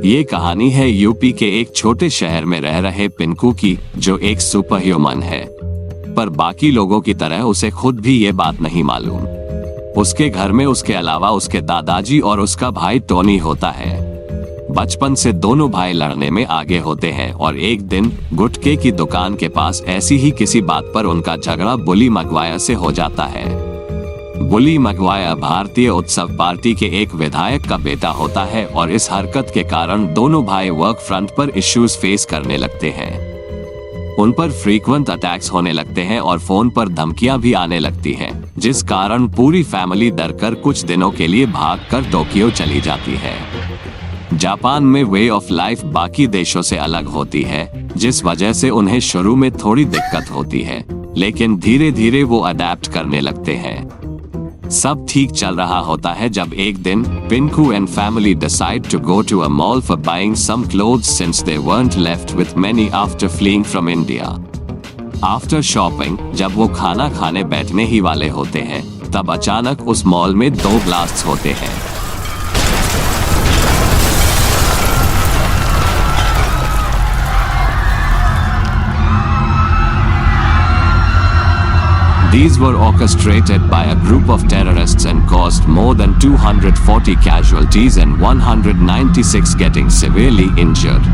ये कहानी है यूपी के एक छोटे शहर में रह रहे पिंकू की, जो एक सुपर ह्यूमन है, पर बाकी लोगों की तरह उसे खुद भी ये बात नहीं मालूम। उसके घर में उसके अलावा उसके दादाजी और उसका भाई टोनी होता है। बचपन से दोनों भाई लड़ने में आगे होते हैं और एक दिन गुटखे की दुकान के पास ऐसी ही किसी बात पर उनका झगड़ा बुली मैगवायर से हो जाता है। बुली मैगवायर भारतीय उत्सव पार्टी के एक विधायक का बेटा होता है और इस हरकत के कारण दोनों भाई वर्क फ्रंट पर इश्यूज फेस करने लगते हैं। उन पर फ्रीक्वेंट अटैक्स होने लगते हैं और फोन पर धमकियां भी आने लगती हैं, जिस कारण पूरी फैमिली डरकर कुछ दिनों के लिए भागकर टोक्यो चली जाती है। जापान में वे ऑफ लाइफ बाकी देशों से अलग होती है, जिस वजह से उन्हें शुरू में थोड़ी दिक्कत होती है, लेकिन धीरे धीरे वो अडेप्ट करने लगते हैं। सब ठीक चल रहा होता है जब एक दिन Pinku and family decide to go to a mall for buying some clothes since they weren't left with many after fleeing from India. After shopping जब वो खाना खाने बैठने ही वाले होते हैं, तब अचानक उस मॉल में 2 ब्लास्ट्स होते हैं। These were orchestrated by a group of terrorists and caused more than 240 casualties and 196 getting severely injured.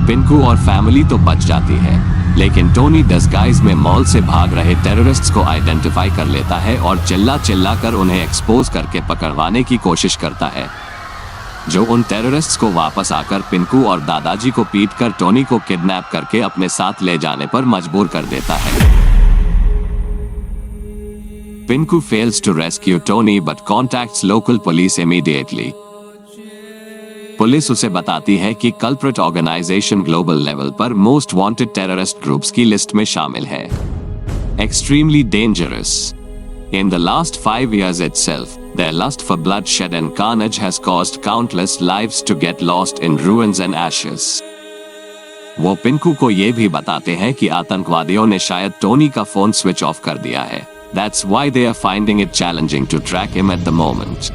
Pinku और फैमिली तो बच जाती है, लेकिन टोनी डिस्गाइज में मॉल से भाग रहे टेररिस्ट्स को आइडेंटिफाई कर लेता है और चिल्ला कर उन्हें एक्सपोज करके पकड़वाने की कोशिश करता है, जो उन टेररिस्ट्स को वापस आकर पिंकू और दादाजी को पीटकर टोनी को किडनैप करके अपने साथ ले जाने पर मजबूर कर देता है। Pinku fails to rescue Tony but contacts local police immediately. Police उसे बताती है कि कल्प्रिट ऑर्गेनाइजेशन ग्लोबल लेवल पर मोस्ट वांटेड टेररिस्ट ग्रुप्स की लिस्ट में शामिल है। Extremely dangerous. In the last 5 years itself, their lust for bloodshed and carnage has caused countless lives to get lost in ruins and ashes. वो पिंकू को ये भी बताते हैं कि आतंकवादियों ने शायद टोनी का फोन स्विच ऑफ कर दिया है। That's why they are finding it challenging to track him at the moment.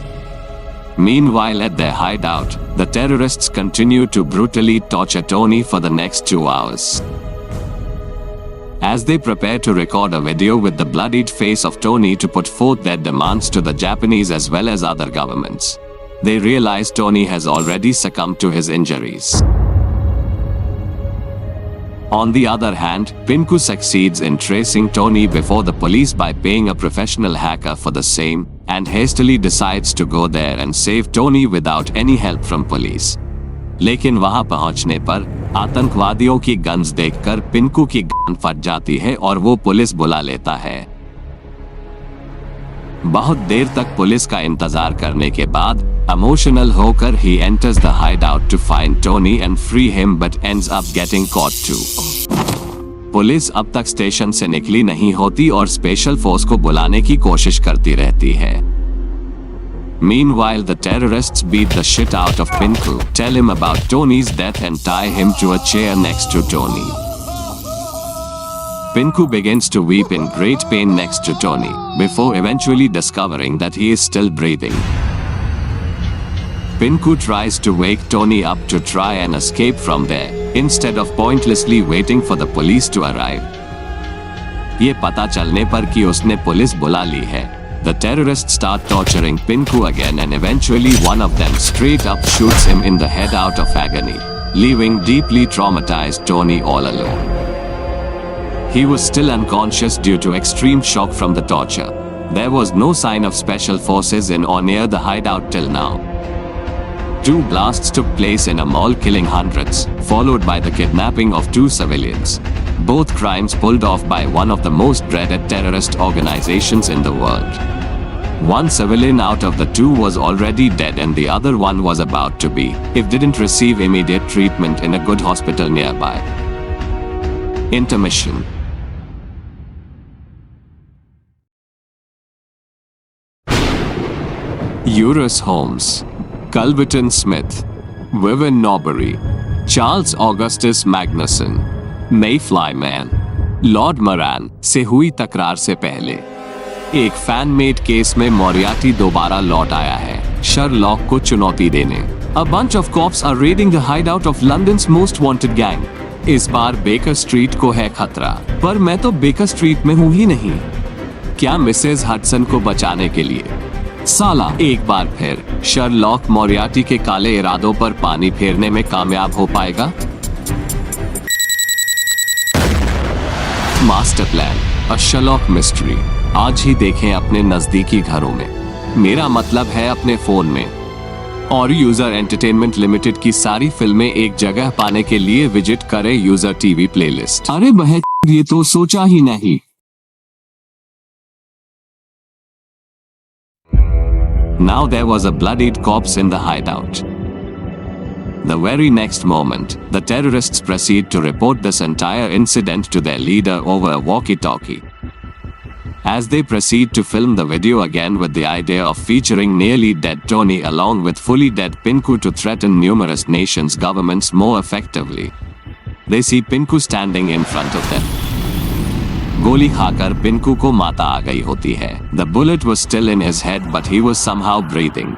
Meanwhile, at their hideout, the terrorists continue to brutally torture Tony for the next 2 hours. As they prepare to record a video with the bloodied face of Tony to put forth their demands to the Japanese as well as other governments, they realize Tony has already succumbed to his injuries. On the other hand, Pinku succeeds in tracing Tony before the police by paying a professional hacker for the same, and hastily decides to go there and save Tony without any help from police. लेकिन वहां पहुंचने पर आतंकवादियों की guns देखकर पिंकू की gun फट जाती है और वो पुलिस बुला लेता है। बहुत देर तक पुलिस का इंतजार करने के बाद इमोशनल होकर he enters the hideout to find Tony and free him but ends up getting caught too. Police अब तक स्टेशन से निकली नहीं होती और स्पेशल फोर्स को बुलाने की कोशिश करती रहती है। Meanwhile, the terrorists beat the shit out of Pinku, tell him about Tony's death and tie him to a chair next to Tony. Pinku begins to weep in great pain next to Tony, before eventually discovering that he is still breathing. Pinku tries to wake Tony up to try and escape from there, instead of pointlessly waiting for the police to arrive. ये पता चलने पर कि उसने police बुला ली है, the terrorists start torturing Pinku again and eventually one of them straight up shoots him in the head out of agony, leaving deeply traumatized Tony all alone. He was still unconscious due to extreme shock from the torture. There was no sign of special forces in or near the hideout till now. 2 blasts took place in a mall, killing hundreds, followed by the kidnapping of 2 civilians. Both crimes pulled off by one of the most dreaded terrorist organizations in the world. 1 civilian out of the 2 was already dead and the other one was about to be, if didn't receive immediate treatment in a good hospital nearby. Intermission. Eurus Holmes, Culberton Smith, Vivian Norbury, Charles Augustus Magnuson, Mayfly Man, lord Moran से हुई तकरार से पहले एक fan made case में Moriarty दोबारा लौट आया है शर्लॉक को चुनौती देने। A bunch of cops are raiding the hideout of London's most wanted gang. इस बार बेकर स्ट्रीट को है खतरा, पर मैं तो बेकर स्ट्रीट में हूँ ही नहीं। क्या मिसेस हडसन को बचाने के लिए साला एक बार फिर शर्लॉक मोरियार्टी के काले इरादों पर पानी फेरने में कामयाब हो पाएगा? मास्टर प्लान, अ शर्लॉक मिस्ट्री। आज ही देखें अपने नजदीकी घरों में, मेरा मतलब है अपने फोन में। और यूजर एंटरटेनमेंट लिमिटेड की सारी फिल्में एक जगह पाने के लिए विजिट करें यूजर टीवी प्लेलिस्ट। अरे बहन, ये तो सोचा ही नहीं। Now there was a bloodied corpse in the hideout. The very next moment, the terrorists proceed to report this entire incident to their leader over a walkie-talkie. As they proceed to film the video again with the idea of featuring nearly dead Tony along with fully dead Pinku to threaten numerous nations' governments more effectively, they see Pinku standing in front of them. गोली खाकर पिंकू को माता आ गई होती है। The bullet was still in his head but he was somehow breathing.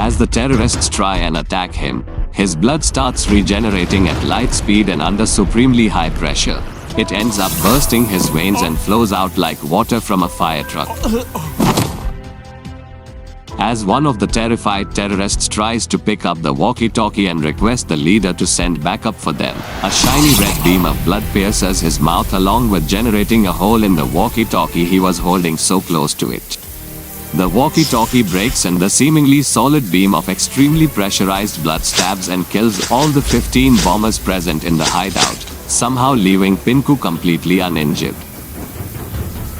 As the terrorists try and attack him, his blood starts regenerating at light speed and under supremely high pressure. It ends up bursting his veins and flows out like water from a fire truck. As one of the terrified terrorists tries to pick up the walkie-talkie and request the leader to send backup for them, a shiny red beam of blood pierces his mouth along with generating a hole in the walkie-talkie he was holding so close to it. The walkie-talkie breaks and the seemingly solid beam of extremely pressurized blood stabs and kills all the 15 bombers present in the hideout, somehow leaving Pinku completely uninjured.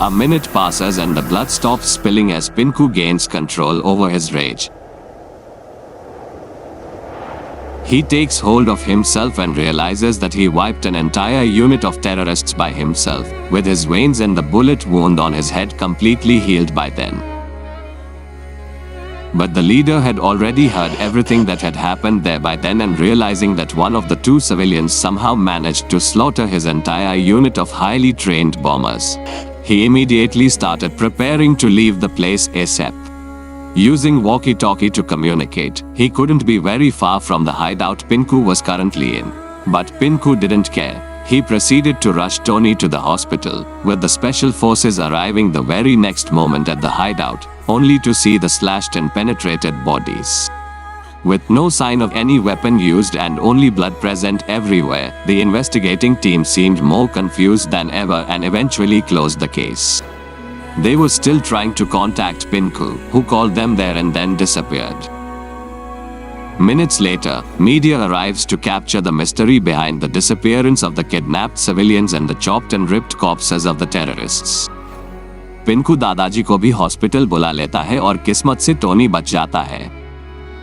A minute passes and the blood stops spilling as Pinku gains control over his rage. He takes hold of himself and realizes that he wiped an entire unit of terrorists by himself, with his veins and the bullet wound on his head completely healed by then. But the leader had already heard everything that had happened there by then, and realizing that one of the two civilians somehow managed to slaughter his entire unit of highly trained bombers, he immediately started preparing to leave the place ASAP. Using walkie-talkie to communicate, he couldn't be very far from the hideout Pinku was currently in. But Pinku didn't care. He proceeded to rush Tony to the hospital, with the special forces arriving the very next moment at the hideout, only to see the slashed and penetrated bodies. With no sign of any weapon used and only blood present everywhere, the investigating team seemed more confused than ever and eventually closed the case. They were still trying to contact Pinku, who called them there and then disappeared. Minutes later, media arrives to capture the mystery behind the disappearance of the kidnapped civilians and the chopped and ripped corpses of the terrorists. Pinku दादाजी को भी hospital बुला लेता है और किस्मत से Tony बच जाता है.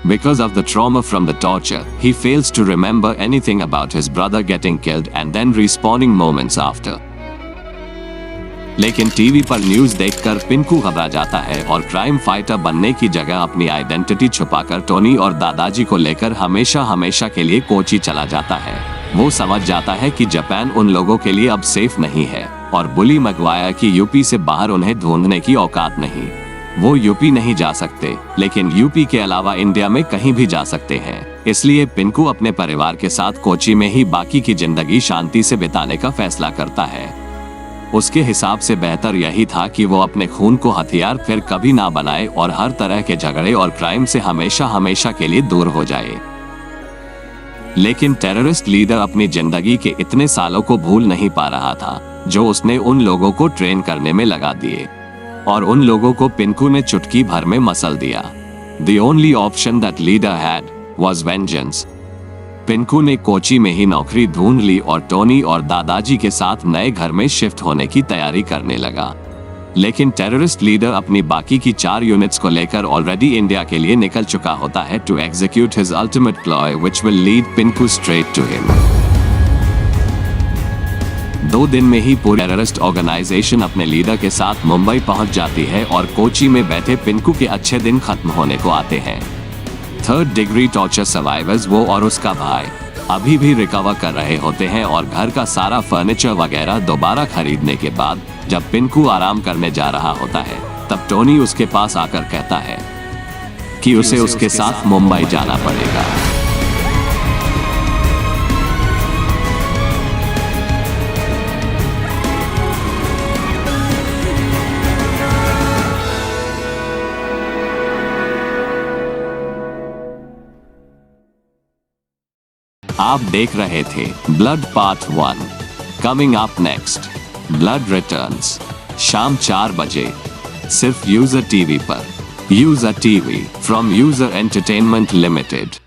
Because of the trauma from the torture, he fails to remember anything about his brother getting killed and then respawning moments after. लेकिन टीवी पर न्यूज देखकर पिंकू घबरा जाता है और क्राइम फाइटर बनने की जगह अपनी आइडेंटिटी छुपाकर टोनी और दादाजी को लेकर हमेशा के लिए कोची चला जाता है. वो समझ जाता है कि जापान उन लोगों के लिए अब सेफ नहीं है और बुली मगवाया की यूपी से बाहर उन्हें ढूंढने की औकात नहीं. वो यूपी नहीं जा सकते, लेकिन यूपी के अलावा इंडिया में कहीं भी जा सकते हैं. इसलिए पिंकू अपने परिवार के साथ कोची में ही बाकी की जिंदगी शांति से बिताने का फैसला करता है. उसके हिसाब से बेहतर यही था कि वो अपने खून को हथियार फिर कभी ना बनाए और हर तरह के झगड़े और क्राइम से हमेशा के लिए दूर हो जाए. लेकिन टेररिस्ट लीडर अपनी जिंदगी के इतने सालों को भूल नहीं पा रहा था जो उसने उन लोगों को ट्रेन करने में लगा दिए, और उन लोगों को पिंकू ने चुटकी भर में मसल दिया. The only option that leader had was vengeance. Pinku ने कोची में ही नौकरी ढूंढ ली और टोनी और दादाजी के साथ नए घर में शिफ्ट होने की तैयारी करने लगा. लेकिन टेररिस्ट लीडर अपनी बाकी की 4 यूनिट्स को लेकर ऑलरेडी इंडिया के लिए निकल चुका होता है to execute his ultimate ploy which will lead Pinku straight to him. 2 दिन में ही पूरी टेररिस्ट ऑर्गेनाइजेशन अपने लीडर के साथ मुंबई पहुंच जाती है और कोची में बैठे पिंकू के अच्छे दिन खत्म होने को आते हैं. 3rd डिग्री टॉर्चर सर्वाइवर्स, वो और उसका भाई, अभी भी रिकवर कर रहे होते हैं और घर का सारा फर्नीचर वगैरह दोबारा खरीदने के बाद जब पिंकू आराम करने जा रहा होता है, तब टोनी उसके पास आकर कहता है, कि उसे उसके साथ मुंबई जाना पड़ेगा। आप देख रहे थे blood part 1। Coming up next, blood returns, शाम 4 बजे, सिर्फ यूजर टीवी पर। User TV from user entertainment limited.